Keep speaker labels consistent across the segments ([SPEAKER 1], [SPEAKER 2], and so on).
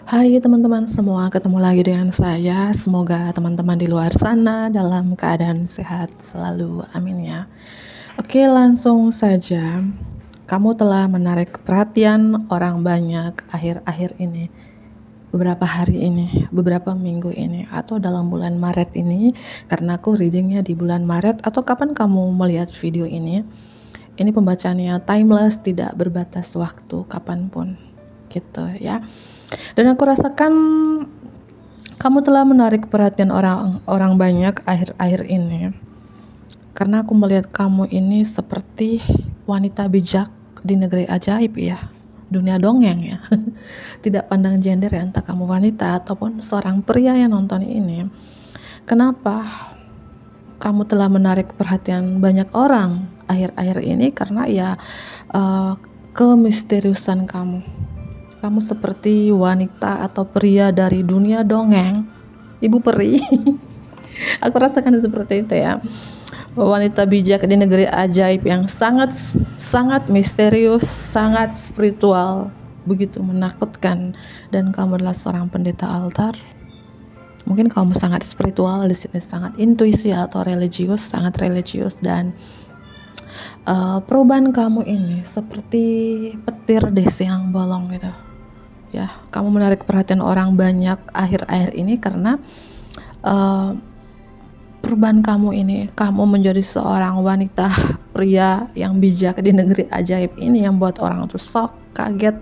[SPEAKER 1] Hai teman-teman semua, ketemu lagi dengan saya. Semoga teman-teman di luar sana dalam keadaan sehat selalu. Amin ya. Oke, langsung saja. Kamu telah menarik perhatian orang banyak akhir-akhir ini, beberapa hari ini, beberapa minggu ini, atau dalam bulan Maret ini, karena aku readingnya di bulan Maret, atau kapan kamu melihat video ini. Ini pembacaannya timeless, tidak berbatas waktu, kapanpun gitu ya. Dan aku rasakan kamu telah menarik perhatian orang banyak akhir-akhir ini. Karena aku melihat kamu ini seperti wanita bijak di negeri ajaib ya. Dunia dongeng ya. Tidak pandang gender ya, entah kamu wanita ataupun seorang pria yang nonton ini. Kenapa kamu telah menarik perhatian banyak orang akhir-akhir ini? Karena ya kemisteriusan kamu. Kamu seperti wanita atau pria dari dunia dongeng, ibu peri. Aku rasakan seperti itu ya. Wanita bijak di negeri ajaib yang sangat misterius, sangat spiritual, begitu menakutkan. Dan kamu adalah seorang pendeta altar. Mungkin kamu sangat spiritual di sini, sangat intuisi atau religius, sangat religius. Dan perubahan kamu ini seperti petir di siang bolong gitu. Ya, kamu menarik perhatian orang banyak akhir-akhir ini karena perubahan kamu ini, kamu menjadi seorang wanita pria yang bijak di negeri ajaib ini yang buat orang tuh shock, kaget.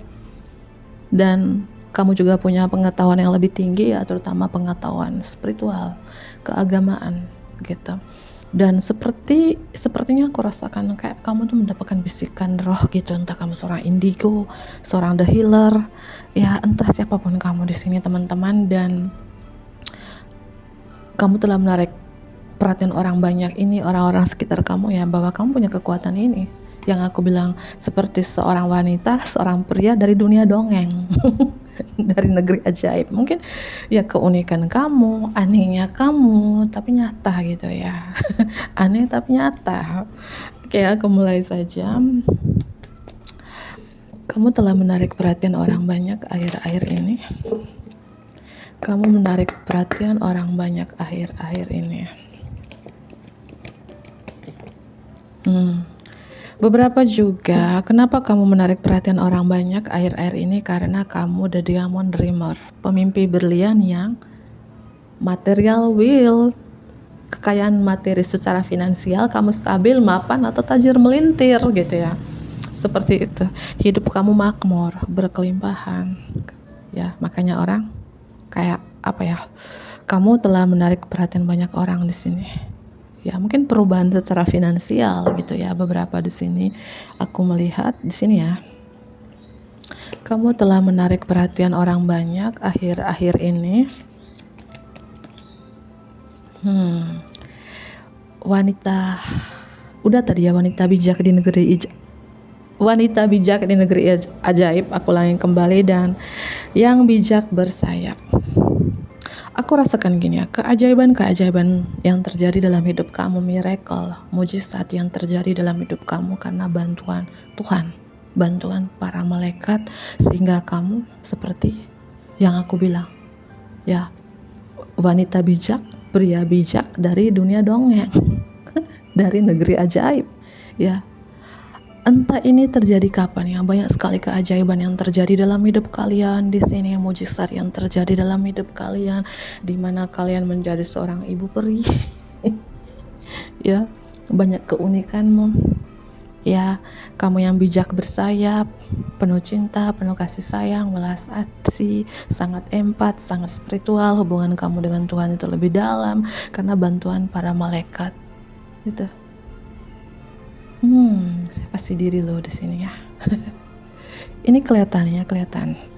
[SPEAKER 1] Dan kamu juga punya pengetahuan yang lebih tinggi ya, terutama pengetahuan spiritual, keagamaan gitu. Dan sepertinya aku rasakan kayak kamu tuh mendapatkan bisikan roh gitu, entah kamu seorang indigo, seorang the healer, ya entah siapapun kamu di sini teman-teman. Dan kamu telah menarik perhatian orang banyak ini, orang-orang sekitar kamu ya, bahwa kamu punya kekuatan ini yang aku bilang seperti seorang wanita, seorang pria dari dunia dongeng. Dari negeri ajaib. Mungkin ya keunikan kamu, anehnya kamu, tapi nyata gitu ya. Aneh tapi nyata. Oke, aku mulai saja. Kamu telah menarik perhatian orang banyak akhir-akhir ini. Kamu menarik perhatian orang banyak akhir-akhir ini. Beberapa juga, kenapa kamu menarik perhatian orang banyak akhir-akhir ini? Karena kamu the diamond dreamer, pemimpi berlian yang material will, kekayaan materi secara finansial, kamu stabil, mapan, atau tajir melintir gitu ya. Seperti itu. Hidup kamu makmur, berkelimpahan. Ya, makanya orang kayak apa ya? Kamu telah menarik perhatian banyak orang di sini. Ya, mungkin perubahan secara finansial gitu ya. Beberapa di sini aku melihat di sini ya. Kamu telah menarik perhatian orang banyak akhir-akhir ini. Wanita, udah tadi ya, wanita bijak di negeri ajaib, aku ulangi kembali, dan yang bijak bersayap. Aku rasakan gini ya, keajaiban yang terjadi dalam hidup kamu, miracle, mujizat yang terjadi dalam hidup kamu karena bantuan Tuhan, bantuan para malaikat, sehingga kamu seperti yang aku bilang ya, wanita bijak, pria bijak dari dunia dongeng, dari negeri ajaib ya. Entah ini terjadi kapan ya, banyak sekali keajaiban yang terjadi dalam hidup kalian di sini, mujizat yang terjadi dalam hidup kalian, di mana kalian menjadi seorang ibu peri. Ya, banyak keunikanmu. Ya, kamu yang bijak bersayap, penuh cinta, penuh kasih sayang, welas asih, sangat empat, sangat spiritual. Hubungan kamu dengan Tuhan itu lebih dalam karena bantuan para malaikat. Gitu. Saya pasti diri lo di sini ya. Ini kelihatan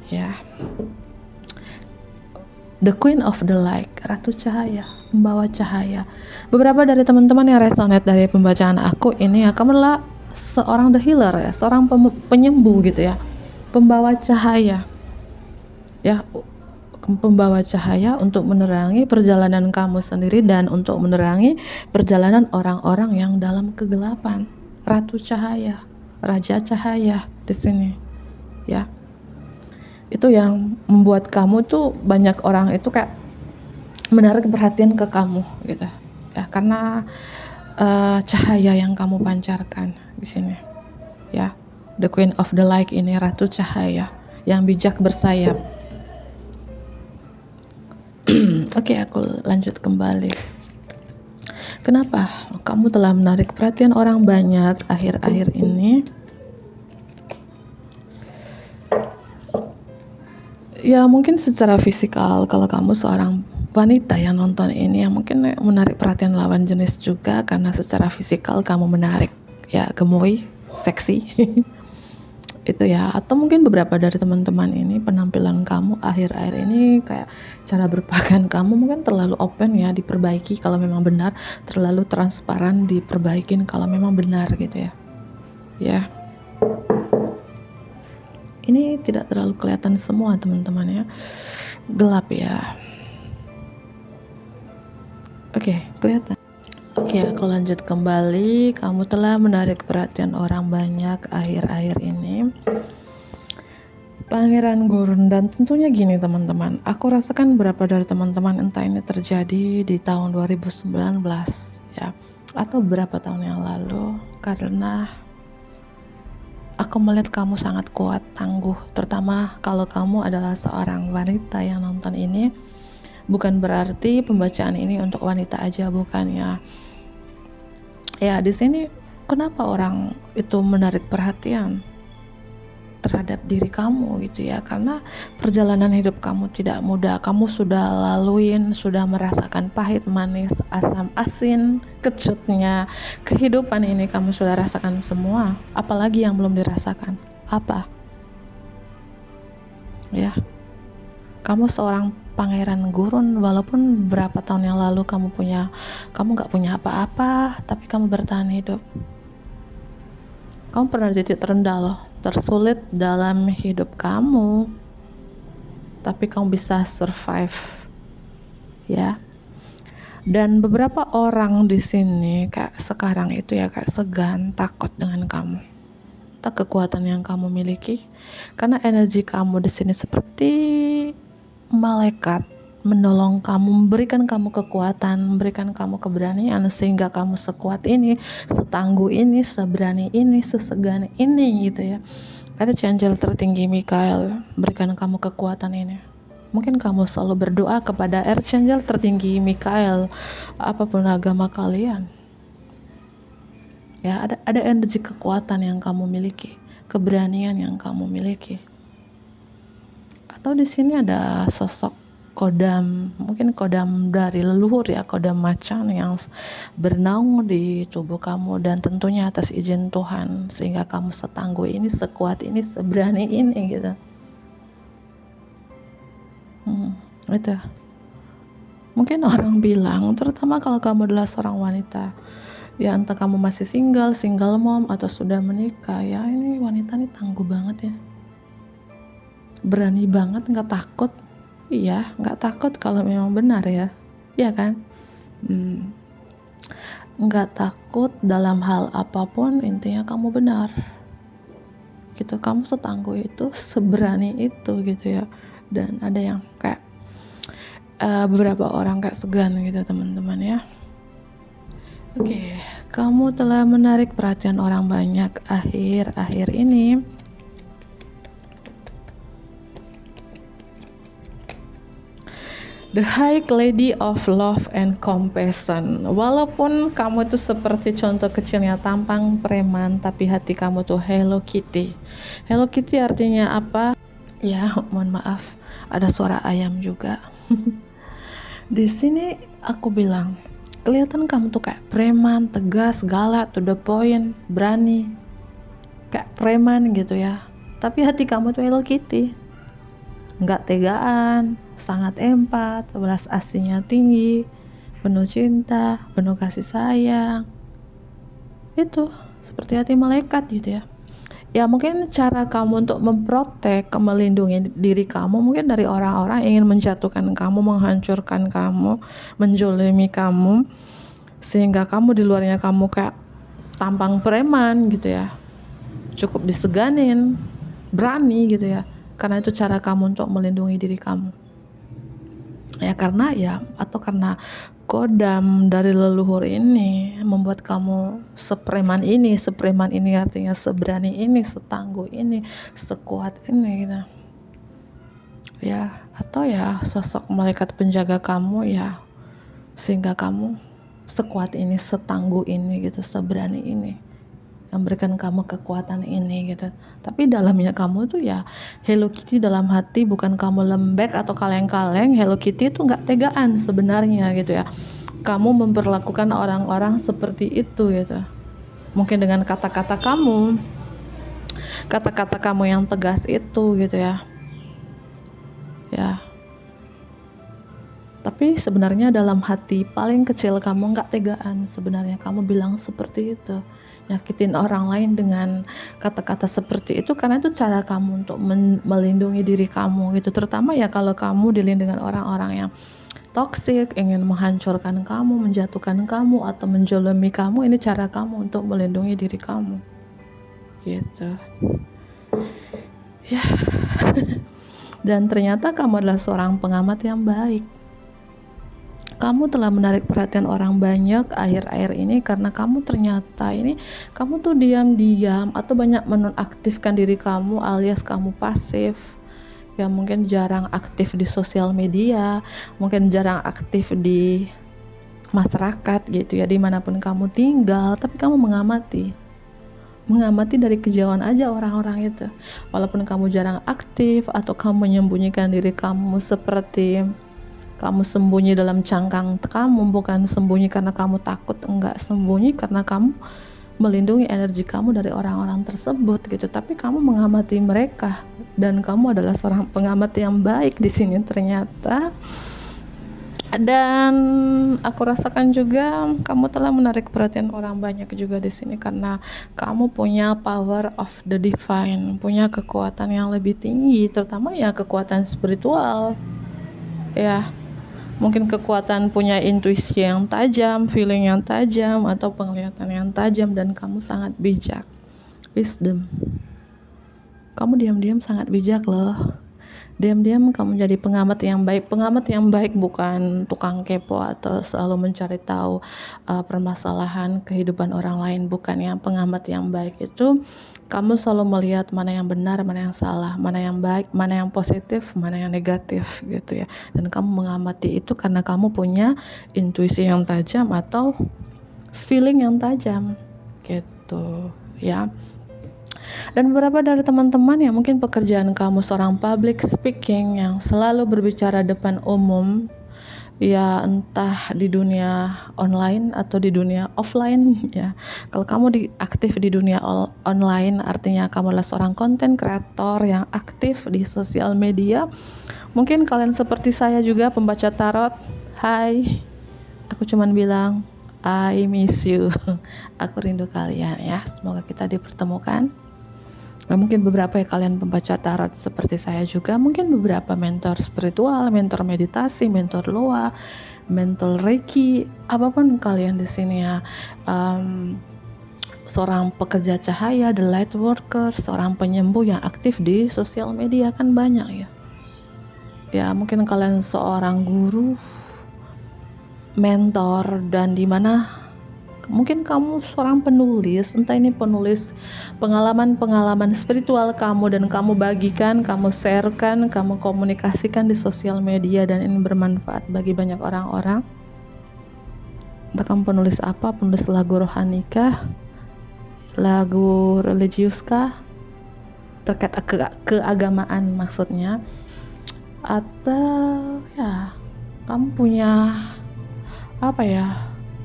[SPEAKER 1] ya. The Queen of the Light, Ratu Cahaya, pembawa cahaya. Beberapa dari teman-teman yang resonate dari pembacaan aku ini ya, kamu adalah seorang the healer ya, seorang penyembuh gitu ya, pembawa cahaya ya, pembawa cahaya untuk menerangi perjalanan kamu sendiri dan untuk menerangi perjalanan orang-orang yang dalam kegelapan. Ratu Cahaya, Raja Cahaya di sini ya. Itu yang membuat kamu tuh banyak orang itu kayak menarik perhatian ke kamu gitu ya, karena cahaya yang kamu pancarkan di sini ya. The Queen of the Light ini ratu cahaya yang bijak bersayap. Oke, aku lanjut kembali. Kenapa kamu telah menarik perhatian orang banyak akhir-akhir ini? Ya mungkin secara fisikal, kalau kamu seorang wanita yang nonton ini, ya mungkin menarik perhatian lawan jenis juga karena secara fisikal kamu menarik, ya gemoy, seksi. Itu ya, atau mungkin beberapa dari teman-teman ini penampilan kamu akhir-akhir ini kayak cara berpakaian kamu mungkin terlalu open ya, diperbaiki kalau memang benar, terlalu transparan, diperbaikin kalau memang benar gitu ya. Ya. Ini tidak terlalu kelihatan semua teman-teman ya, gelap ya. Oke, kelihatan. Oke, aku lanjut kembali. Kamu telah menarik perhatian orang banyak akhir-akhir ini. Pangeran Gurun, dan tentunya gini teman-teman, aku rasakan beberapa dari teman-teman entah ini terjadi di tahun 2019 ya, atau beberapa tahun yang lalu, karena aku melihat kamu sangat kuat, tangguh, terutama kalau kamu adalah seorang wanita yang nonton ini. Bukan berarti pembacaan ini untuk wanita aja, bukan ya. Ya, di sini kenapa orang itu menarik perhatian terhadap diri kamu gitu ya, karena perjalanan hidup kamu tidak mudah. Kamu sudah laluin, sudah merasakan pahit, manis, asam, asin, kecutnya kehidupan ini kamu sudah rasakan semua. Apalagi yang belum dirasakan? Apa? Ya, kamu seorang pangeran gurun, walaupun berapa tahun yang lalu kamu gak punya apa-apa, tapi kamu bertahan hidup. Kamu pernah di titik terendah loh, tersulit dalam hidup kamu, tapi kamu bisa survive ya. Dan beberapa orang di sini kayak sekarang itu ya kayak segan, takut dengan kamu, tak kekuatan yang kamu miliki, karena energi kamu di sini seperti malaikat menolong kamu, memberikan kamu kekuatan, memberikan kamu keberanian sehingga kamu sekuat ini, setangguh ini, seberani ini, sesegan ini gitu ya. Ada Arcangel tertinggi Mikael berikan kamu kekuatan ini. Mungkin kamu selalu berdoa kepada Arcangel tertinggi Mikael, apapun agama kalian. Ya, ada energi kekuatan yang kamu miliki, keberanian yang kamu miliki. Atau di sini ada sosok kodam, mungkin kodam dari leluhur ya, kodam macan yang bernaung di tubuh kamu, dan tentunya atas izin Tuhan sehingga kamu setangguh ini, sekuat ini, seberani ini gitu. Itu mungkin orang bilang, terutama kalau kamu adalah seorang wanita ya, entah kamu masih single mom atau sudah menikah ya, ini wanita nih tangguh banget ya, berani banget, nggak takut. Iya, nggak takut kalau memang benar ya, iya kan? Nggak takut dalam hal apapun, intinya kamu benar gitu, kamu setangguh itu, seberani itu gitu ya. Dan ada yang kayak beberapa orang kayak segan gitu teman-teman ya. Oke, kamu telah menarik perhatian orang banyak akhir-akhir ini. The High Lady of Love and Compassion. Walaupun kamu itu seperti contoh kecilnya tampang preman, tapi hati kamu tuh Hello Kitty. Hello Kitty artinya apa? Ya, mohon maaf, ada suara ayam juga. Di sini aku bilang, kelihatan kamu tuh kayak preman, tegas, galak, to the point, berani, kayak preman gitu ya. Tapi hati kamu tuh Hello Kitty, nggak tegaan, sangat empat, belas asihnya tinggi, penuh cinta, penuh kasih sayang. Itu seperti hati malaikat gitu ya. Ya mungkin cara kamu untuk memprotek, melindungi diri kamu mungkin dari orang-orang yang ingin menjatuhkan kamu, menghancurkan kamu, menjolimi kamu, sehingga kamu di luarnya kamu kayak tampang preman gitu ya, cukup diseganin, berani gitu ya, karena itu cara kamu untuk melindungi diri kamu. Ya karena kodam dari leluhur ini membuat kamu sepreman ini artinya seberani ini, setangguh ini, sekuat ini gitu. Ya, atau ya sosok malaikat penjaga kamu ya, sehingga kamu sekuat ini, setangguh ini gitu, seberani ini, yang berikan kamu kekuatan ini gitu. Tapi dalamnya kamu tuh ya Hello Kitty dalam hati, bukan kamu lembek atau kaleng-kaleng. Hello Kitty itu nggak tegaan sebenarnya gitu ya. Kamu memperlakukan orang-orang seperti itu gitu. Mungkin dengan kata-kata kamu yang tegas itu gitu ya. Ya. Tapi sebenarnya dalam hati paling kecil kamu nggak tegaan sebenarnya kamu bilang seperti itu, nyakitin orang lain dengan kata-kata seperti itu, karena itu cara kamu untuk melindungi diri kamu gitu. Terutama ya kalau kamu dealing dengan orang-orang yang toksik, ingin menghancurkan kamu, menjatuhkan kamu, atau menjolimi kamu, ini cara kamu untuk melindungi diri kamu gitu ya. Dan ternyata kamu adalah seorang pengamat yang baik. Kamu telah menarik perhatian orang banyak akhir-akhir ini karena kamu ternyata kamu tuh diam-diam atau banyak menonaktifkan diri kamu, alias kamu pasif. Ya mungkin jarang aktif di sosial media, mungkin jarang aktif di masyarakat gitu ya, dimanapun kamu tinggal, tapi kamu mengamati dari kejauhan aja orang-orang itu. Walaupun kamu jarang aktif atau kamu menyembunyikan diri kamu seperti kamu sembunyi dalam cangkang kamu, bukan sembunyi karena kamu takut, enggak, sembunyi karena kamu melindungi energi kamu dari orang-orang tersebut gitu. Tapi kamu mengamati mereka dan kamu adalah seorang pengamat yang baik di sini ternyata. Dan aku rasakan juga kamu telah menarik perhatian orang banyak juga di sini karena kamu punya power of the divine, punya kekuatan yang lebih tinggi, terutama ya kekuatan spiritual. Ya, mungkin kekuatan punya intuisi yang tajam, feeling yang tajam, atau penglihatan yang tajam, dan kamu sangat bijak. Wisdom. Kamu diam-diam sangat bijak loh. Diam-diam kamu jadi pengamat yang baik. Pengamat yang baik bukan tukang kepo atau selalu mencari tahu permasalahan kehidupan orang lain, bukan. Yang pengamat yang baik itu kamu selalu melihat mana yang benar, mana yang salah, mana yang baik, mana yang positif, mana yang negatif gitu ya. Dan kamu mengamati itu karena kamu punya intuisi yang tajam atau feeling yang tajam gitu ya. Dan beberapa dari teman-teman yang mungkin pekerjaan kamu seorang public speaking yang selalu berbicara depan umum, ya entah di dunia online atau di dunia offline ya. Kalau kamu aktif di dunia online, artinya kamu adalah seorang content creator yang aktif di sosial media. Mungkin kalian seperti saya juga pembaca tarot. Hai, aku cuman bilang I miss you. Aku rindu kalian ya. Semoga kita dipertemukan. Nah, mungkin beberapa kalian pembaca tarot seperti saya juga, mungkin beberapa mentor spiritual, mentor meditasi, mentor loa, mentor reiki, apapun kalian di sini ya. Seorang pekerja cahaya, the light worker, seorang penyembuh yang aktif di sosial media kan banyak ya. Ya mungkin kalian seorang guru, mentor, dan dimana mungkin kamu seorang penulis, entah ini penulis pengalaman-pengalaman spiritual kamu dan kamu bagikan, kamu sharekan, kamu komunikasikan di sosial media dan ini bermanfaat bagi banyak orang-orang. Entah kamu penulis apa, penulis lagu rohani kah, lagu religius kah, terkait keagamaan maksudnya, atau ya kamu punya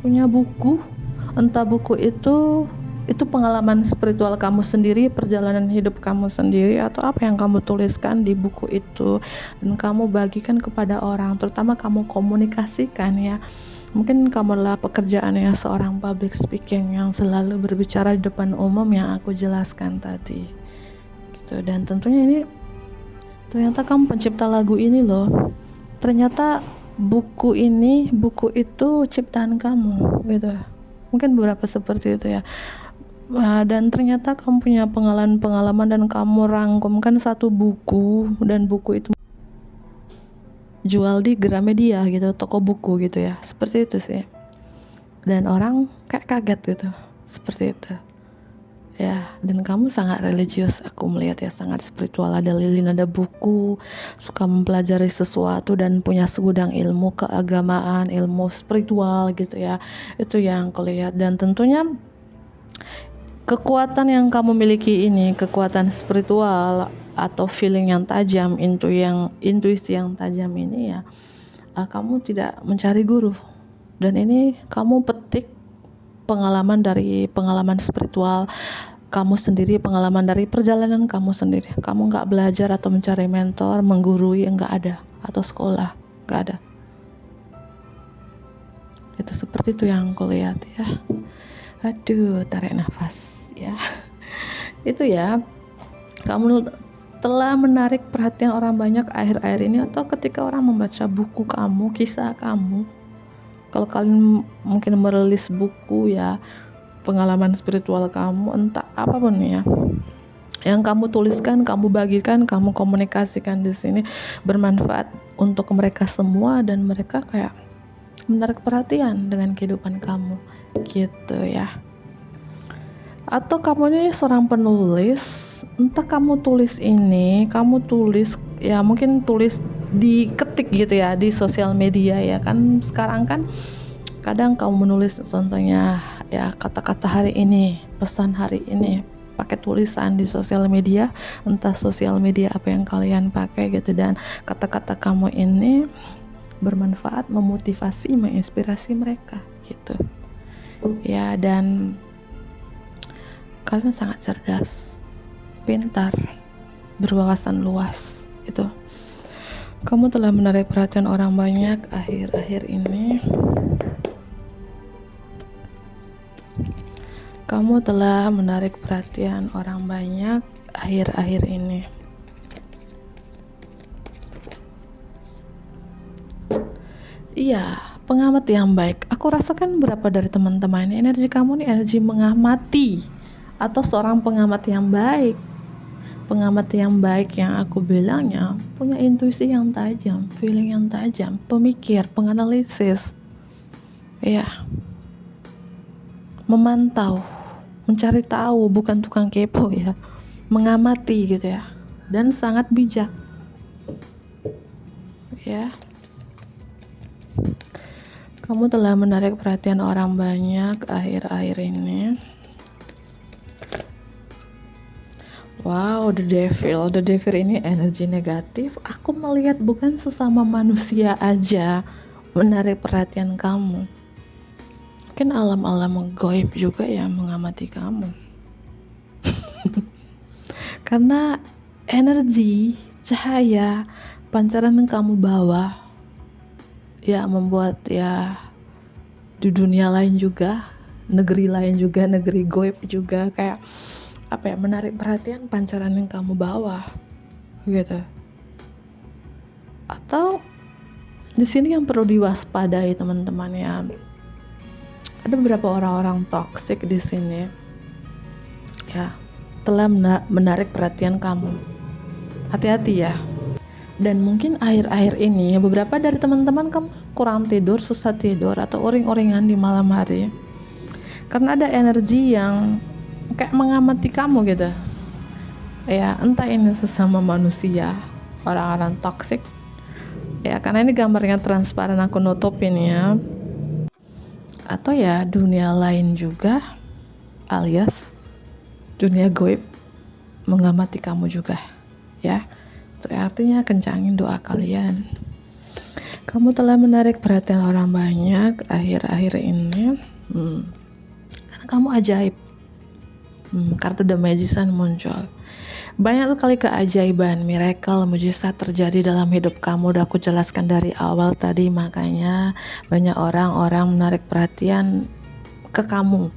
[SPEAKER 1] punya buku. Entah buku itu pengalaman spiritual kamu sendiri, perjalanan hidup kamu sendiri, atau apa yang kamu tuliskan di buku itu dan kamu bagikan kepada orang, terutama kamu komunikasikan ya. Mungkin kamu adalah pekerjaannya seorang public speaking yang selalu berbicara di depan umum yang aku jelaskan tadi gitu. Dan tentunya ternyata kamu pencipta lagu ini loh. Ternyata buku itu ciptaan kamu gitu. Mungkin beberapa seperti itu ya. Dan ternyata kamu punya pengalaman-pengalaman dan kamu rangkumkan satu buku, dan buku itu jual di Gramedia gitu, toko buku gitu ya, seperti itu sih. Dan orang kayak kaget gitu, seperti itu ya. Dan kamu sangat religius, aku melihat ya, sangat spiritual, ada lilin, ada buku, suka mempelajari sesuatu dan punya segudang ilmu keagamaan, ilmu spiritual gitu ya. Itu yang aku lihat. Dan tentunya kekuatan yang kamu miliki ini, kekuatan spiritual atau feeling yang tajam, intuisi yang tajam ini ya, kamu tidak mencari guru. Dan ini kamu petik pengalaman spiritual kamu sendiri, pengalaman dari perjalanan kamu sendiri. Kamu nggak belajar atau mencari mentor, menggurui, nggak ada, atau sekolah, nggak ada. Itu seperti itu yang aku lihat ya. Aduh, tarik nafas ya. Itu ya, kamu telah menarik perhatian orang banyak akhir-akhir ini, atau ketika orang membaca buku kamu, kisah kamu. Kalau kalian mungkin merilis buku ya, pengalaman spiritual kamu, entah apapun ya, yang kamu tuliskan, kamu bagikan, kamu komunikasikan di sini, bermanfaat untuk mereka semua, dan mereka kayak menarik perhatian dengan kehidupan kamu gitu ya. Atau kamu ini seorang penulis, entah kamu tulis ini, kamu tulis ya, mungkin tulis diketik gitu ya di sosial media ya kan. Sekarang kan kadang kamu menulis, contohnya ya, kata-kata hari ini, pesan hari ini, pakai tulisan di sosial media, entah sosial media apa yang kalian pakai gitu, dan kata-kata kamu ini bermanfaat, memotivasi, menginspirasi mereka gitu ya. Dan kalian sangat cerdas, pintar, berwawasan luas itu. Kamu telah menarik perhatian orang banyak akhir-akhir ini. Kamu telah menarik perhatian orang banyak akhir-akhir ini. Iya, pengamat yang baik. Aku rasakan beberapa dari teman-teman ini, energi kamu nih energi mengamati, atau seorang pengamat yang baik. Pengamat yang baik yang aku bilangnya punya intuisi yang tajam, feeling yang tajam, pemikir, penganalisis. Ya, memantau, mencari tahu, bukan tukang kepo ya, mengamati gitu ya, dan sangat bijak ya. Kamu telah menarik perhatian orang banyak akhir-akhir ini. Wow, the devil ini energi negatif. Aku melihat bukan sesama manusia aja menarik perhatian kamu, mungkin alam-alam gaib juga yang mengamati kamu. Karena energi, cahaya, pancaran yang kamu bawa ya, membuat ya di dunia lain juga, negeri lain juga, negeri gaib juga, kayak apa ya, menarik perhatian pancaran yang kamu bawa gitu. Atau di sini yang perlu diwaspadai teman-teman ya, ada beberapa orang-orang toksik di sini ya, telah menarik perhatian kamu. Hati-hati ya. Dan mungkin akhir-akhir ini beberapa dari teman-teman kamu kurang tidur, susah tidur, atau uring-uringan di malam hari karena ada energi yang kayak mengamati kamu gitu ya, entah ini sesama manusia, orang-orang toksik ya, karena ini gambarnya transparan, aku nutupin ya, atau ya dunia lain juga, alias dunia gaib mengamati kamu juga ya. Itu artinya kencangin doa kalian. Kamu telah menarik perhatian orang banyak akhir-akhir ini. Karena kamu ajaib. Kartu The Magician muncul. Banyak sekali keajaiban, miracle, mujizat terjadi dalam hidup kamu. Udah aku jelaskan dari awal tadi, makanya banyak orang-orang menarik perhatian ke kamu.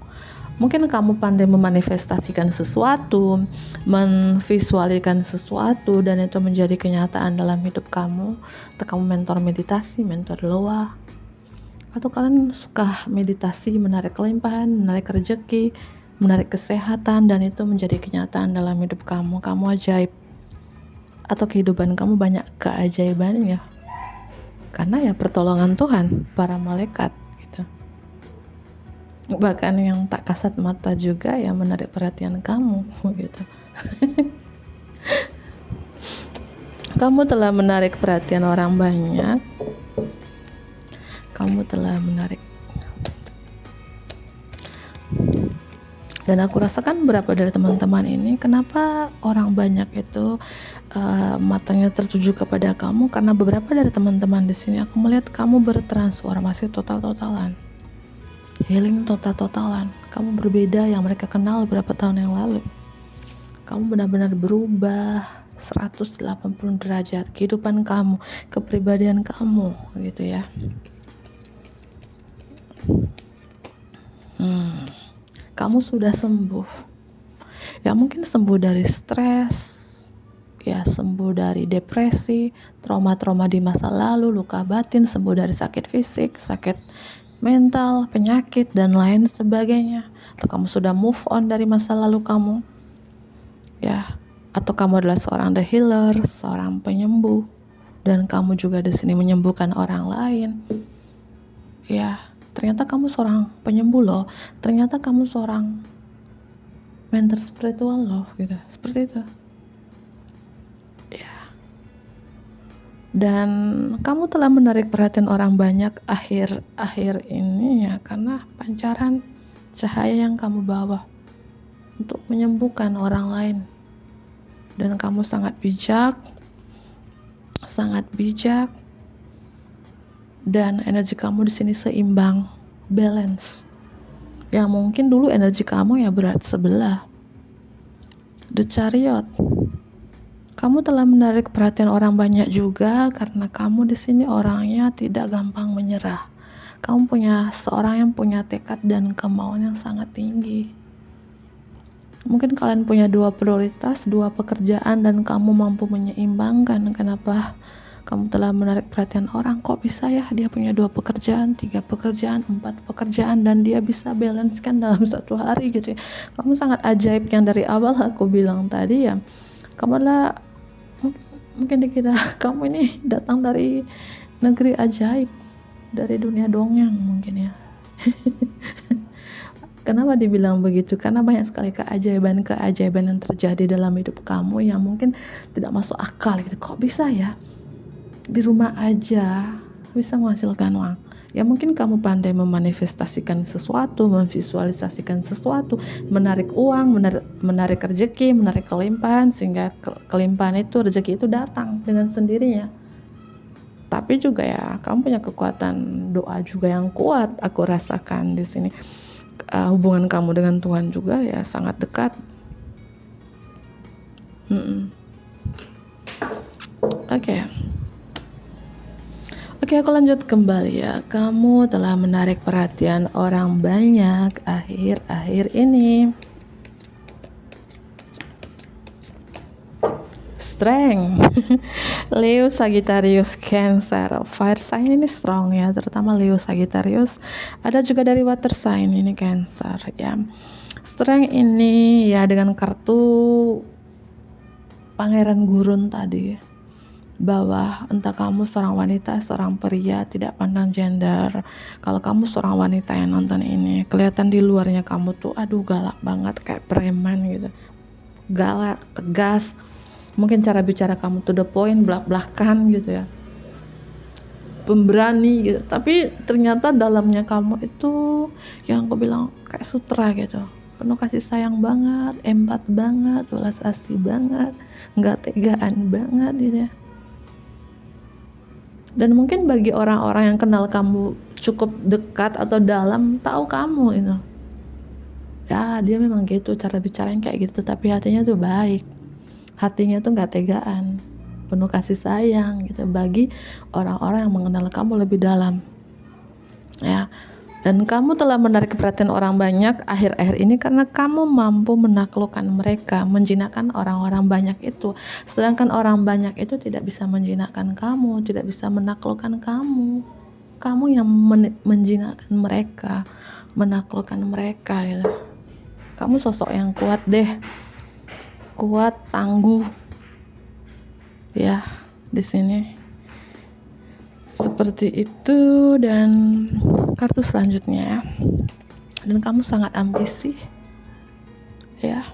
[SPEAKER 1] Mungkin kamu pandai memanifestasikan sesuatu, menvisualkan sesuatu, dan itu menjadi kenyataan dalam hidup kamu. Atau kamu mentor meditasi, mentor loa, atau kalian suka meditasi, menarik kelimpahan, menarik rezeki, menarik kesehatan, dan itu menjadi kenyataan dalam hidup kamu. Kamu ajaib, atau kehidupan kamu banyak keajaibannya, karena ya pertolongan Tuhan, para malaikat gitu. Bahkan yang tak kasat mata juga ya menarik perhatian kamu gitu. Kamu telah menarik perhatian orang banyak. Kamu telah menarik. Dan aku rasakan beberapa dari teman-teman ini, kenapa orang banyak itu matanya tertuju kepada kamu, karena beberapa dari teman-teman di sini aku melihat kamu bertransformasi total-totalan, healing total-totalan. Kamu berbeda yang mereka kenal beberapa tahun yang lalu. Kamu benar-benar berubah 180 derajat, kehidupan kamu, kepribadian kamu gitu ya. Kamu sudah sembuh. Ya mungkin sembuh dari stres, ya sembuh dari depresi, trauma-trauma di masa lalu, luka batin, sembuh dari sakit fisik, sakit mental, penyakit, dan lain sebagainya. Atau kamu sudah move on dari masa lalu kamu, ya. Atau kamu adalah seorang the healer, seorang penyembuh, dan kamu juga di sini menyembuhkan orang lain. Ya, ternyata kamu seorang penyembuh loh. Ternyata kamu seorang mentor spiritual loh, gitu. Seperti itu. Ya. Dan kamu telah menarik perhatian orang banyak akhir-akhir ini ya, karena pancaran cahaya yang kamu bawa untuk menyembuhkan orang lain. Dan kamu sangat bijak, dan energi kamu di sini seimbang, balance. Yang mungkin dulu energi kamu ya berat sebelah. The Chariot. Kamu telah menarik perhatian orang banyak juga, karena kamu di sini orangnya tidak gampang menyerah. Kamu seorang yang punya tekad dan kemauan yang sangat tinggi. Mungkin kalian punya 2 prioritas, 2 pekerjaan, dan kamu mampu menyeimbangkan. Kenapa kamu telah menarik perhatian orang? Kok bisa ya dia punya 2 pekerjaan, 3 pekerjaan, 4 pekerjaan, dan dia bisa balancekan dalam satu hari gitu ya. Kamu sangat ajaib, yang dari awal aku bilang tadi ya. Kamu adalah, mungkin dikira kamu ini datang dari negeri ajaib, dari dunia dongeng mungkin ya. Kenapa dibilang begitu? Karena banyak sekali keajaiban yang terjadi dalam hidup kamu yang mungkin tidak masuk akal gitu. Kok bisa ya? Di rumah aja bisa menghasilkan uang. Ya mungkin kamu pandai memanifestasikan sesuatu, memvisualisasikan sesuatu, menarik uang, menarik rezeki, menarik kelimpahan, sehingga kelimpahan itu, rezeki itu datang dengan sendirinya. Tapi juga ya kamu punya kekuatan doa juga yang kuat, aku rasakan di sini. Hubungan kamu dengan Tuhan juga ya sangat dekat. Oke, aku lanjut kembali ya. Kamu telah menarik perhatian orang banyak akhir-akhir ini. Strength. Leo, Sagittarius, Cancer. Fire sign ini strong ya, terutama Leo, Sagittarius. Ada juga dari water sign ini, Cancer ya. Strength ini ya dengan kartu Pangeran Gurun tadi, bahwa entah kamu seorang wanita, seorang pria, tidak pandang gender. Kalau kamu seorang wanita yang nonton ini, kelihatan di luarnya kamu tuh aduh galak banget, kayak preman gitu. Galak, tegas. Mungkin cara bicara kamu to the point, belak-belakan gitu ya, pemberani gitu. Tapi ternyata dalamnya kamu itu yang aku bilang kayak sutra gitu, penuh kasih sayang banget, empat banget, welas asih banget, nggak tegaan banget gitu ya. Dan mungkin bagi orang-orang yang kenal kamu cukup dekat atau dalam, tahu kamu itu ya dia memang gitu, cara bicaranya kayak gitu, tapi hatinya tuh baik, hatinya tuh nggak tegaan, penuh kasih sayang gitu bagi orang-orang yang mengenal kamu lebih dalam ya. Dan kamu telah menarik perhatian orang banyak akhir-akhir ini karena kamu mampu menaklukkan mereka, menjinakkan orang-orang banyak itu. Sedangkan orang banyak itu tidak bisa menjinakkan kamu, tidak bisa menaklukkan kamu. Kamu yang menjinakkan mereka, menaklukkan mereka gitu. Kamu sosok yang kuat deh, kuat, tangguh, ya di sini seperti itu. Dan kartu selanjutnya ya. Dan kamu sangat ambisi, ya.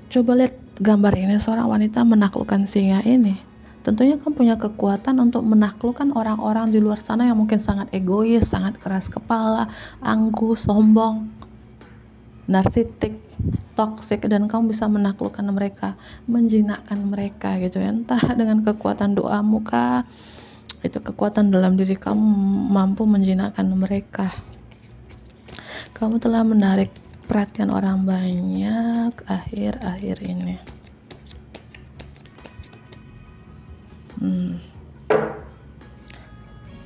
[SPEAKER 1] Coba lihat gambar ini, seorang wanita menaklukkan singa ini. Tentunya kamu punya kekuatan untuk menaklukkan orang-orang di luar sana yang mungkin sangat egois, sangat keras kepala, angkuh, sombong, narsistik, toksik, dan kamu bisa menaklukkan mereka, menjinakkan mereka gitu ya. Entah dengan kekuatan doamu kah, itu kekuatan dalam diri kamu mampu menjinakkan mereka. Kamu telah menarik perhatian orang banyak akhir-akhir ini.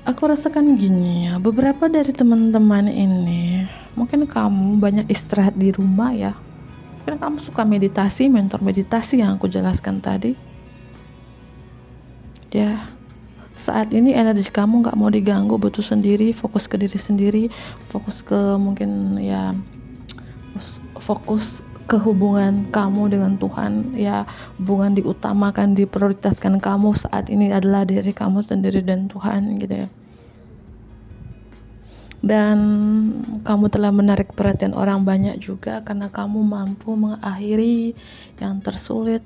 [SPEAKER 1] Aku rasakan gini ya, beberapa dari teman-teman ini, mungkin kamu banyak istirahat di rumah ya. Mungkin kamu suka meditasi, mentor meditasi yang aku jelaskan tadi. Ya, saat ini energi kamu gak mau diganggu, butuh sendiri, fokus ke diri sendiri, fokus ke mungkin ya, fokus ke hubungan kamu dengan Tuhan ya. Hubungan diutamakan, diprioritaskan kamu saat ini adalah diri kamu sendiri dan Tuhan gitu ya. Dan kamu telah menarik perhatian orang banyak juga karena kamu mampu mengakhiri yang tersulit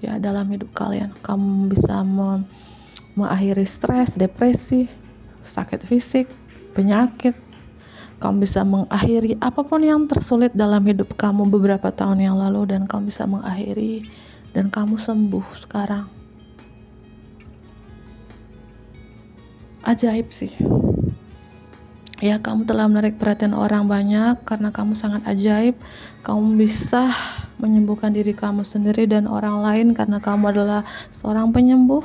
[SPEAKER 1] ya dalam hidup kalian. Kamu bisa mengakhiri stres, depresi, sakit fisik, penyakit. Kamu bisa mengakhiri apapun yang tersulit dalam hidup kamu beberapa tahun yang lalu, dan kamu bisa mengakhiri dan kamu sembuh sekarang. Ajaib sih. Ya, kamu telah menarik perhatian orang banyak karena kamu sangat ajaib. Kamu bisa menyembuhkan diri kamu sendiri dan orang lain karena kamu adalah seorang penyembuh.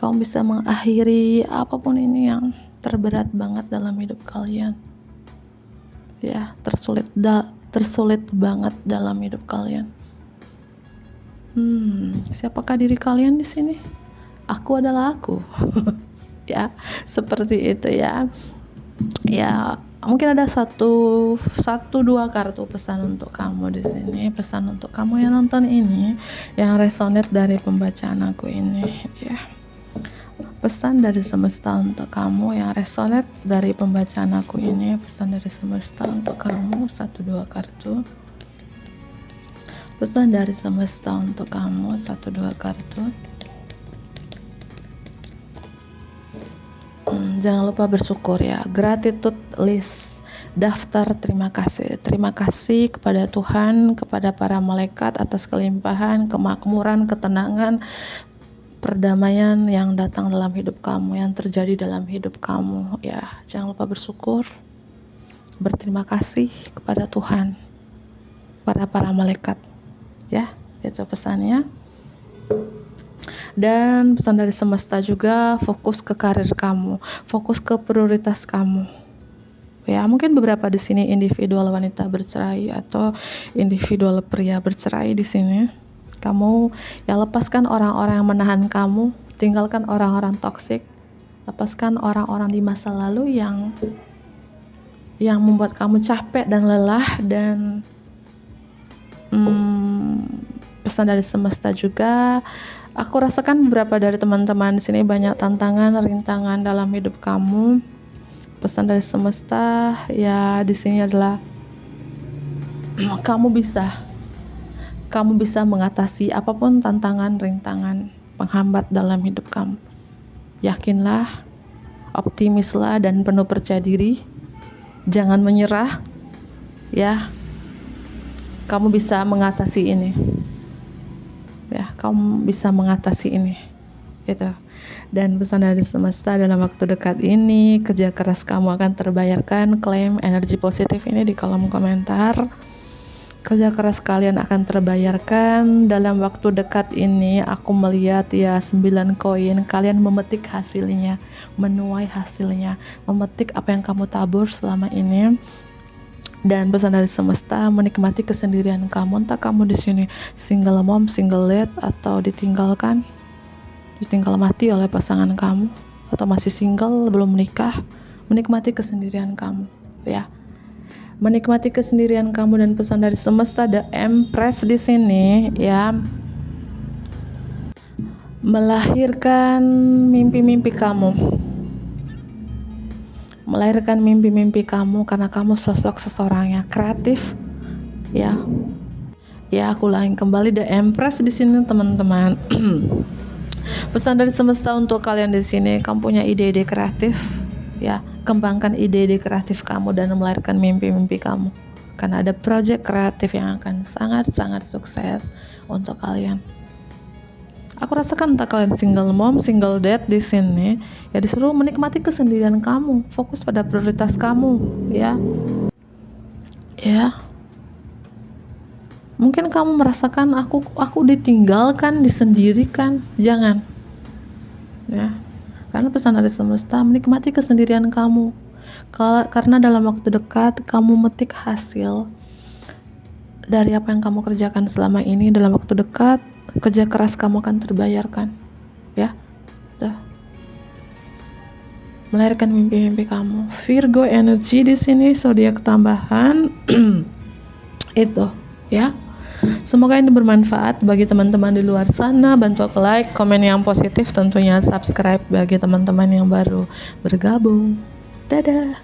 [SPEAKER 1] Kamu bisa mengakhiri apapun ini yang terberat banget dalam hidup kalian. Ya, tersulit banget dalam hidup kalian. Siapakah diri kalian di sini? Aku adalah aku. Ya, seperti itu ya. Ya, mungkin ada satu dua kartu pesan untuk kamu di sini, pesan untuk kamu yang nonton ini, yang resonate dari pembacaan aku ini ya. Pesan dari semesta untuk kamu yang resonate dari pembacaan aku ini, pesan dari semesta untuk kamu, 1-2 kartu. Pesan dari semesta untuk kamu, 1-2 kartu. Jangan lupa bersyukur ya. Gratitude list, daftar terima kasih. Terima kasih kepada Tuhan, kepada para malaikat atas kelimpahan, kemakmuran, ketenangan, perdamaian yang datang dalam hidup kamu, yang terjadi dalam hidup kamu ya. Jangan lupa bersyukur, berterima kasih kepada Tuhan, para malaikat ya. Itu pesannya. Dan pesan dari semesta juga, fokus ke karir kamu, fokus ke prioritas kamu. Ya, mungkin beberapa di sini individual wanita bercerai atau individual pria bercerai di sini. Kamu ya, lepaskan orang-orang yang menahan kamu, tinggalkan orang-orang toksik, lepaskan orang-orang di masa lalu yang membuat kamu capek dan lelah. Dan pesan dari semesta juga, aku rasakan beberapa dari teman-teman di sini banyak tantangan, rintangan dalam hidup kamu. Pesan dari semesta ya di sini adalah kamu bisa mengatasi apapun tantangan, rintangan, penghambat dalam hidup kamu. Yakinlah, optimislah, dan penuh percaya diri. Jangan menyerah ya. Kamu bisa mengatasi ini. Ya, kamu bisa mengatasi ini gitu. Dan pesan dari semesta, dalam waktu dekat ini kerja keras kamu akan terbayarkan. Klaim energi positif ini di kolom komentar. Kerja keras kalian akan terbayarkan dalam waktu dekat ini. Aku melihat ya 9 koin, kalian memetik hasilnya, menuai hasilnya, memetik apa yang kamu tabur selama ini. Dan pesan dari semesta, menikmati kesendirian kamu. Entah kamu di sini single mom, single dad, atau ditinggal mati oleh pasangan kamu, atau masih single belum menikah, menikmati kesendirian kamu ya. menikmati kesendirian kamu dan pesan dari semesta, The Empress di sini ya, melahirkan mimpi-mimpi kamu. Melahirkan mimpi-mimpi kamu karena kamu sosok seseorang yang kreatif ya. Ya, aku ulangi kembali, The Empress di sini teman-teman. Pesan dari semesta untuk kalian di sini, kamu punya ide-ide kreatif ya. Kembangkan ide-ide kreatif kamu dan melahirkan mimpi-mimpi kamu. Karena ada project kreatif yang akan sangat-sangat sukses untuk kalian. Aku rasakan entah kalian single mom, single dad di sini, ya disuruh menikmati kesendirian kamu, fokus pada prioritas kamu, ya. Ya. Mungkin kamu merasakan aku ditinggalkan, disendirikan, jangan. Ya. Karena pesan dari semesta, menikmati kesendirian kamu. Karena dalam waktu dekat kamu metik hasil dari apa yang kamu kerjakan selama ini. Dalam waktu dekat kerja keras kamu akan terbayarkan, ya. Tuh. Melahirkan mimpi-mimpi kamu. Virgo energy di sini, zodiak tambahan. Itu, ya. Semoga ini bermanfaat bagi teman-teman di luar sana. Bantu aku like, komen yang positif, tentunya subscribe bagi teman-teman yang baru bergabung. Dadah.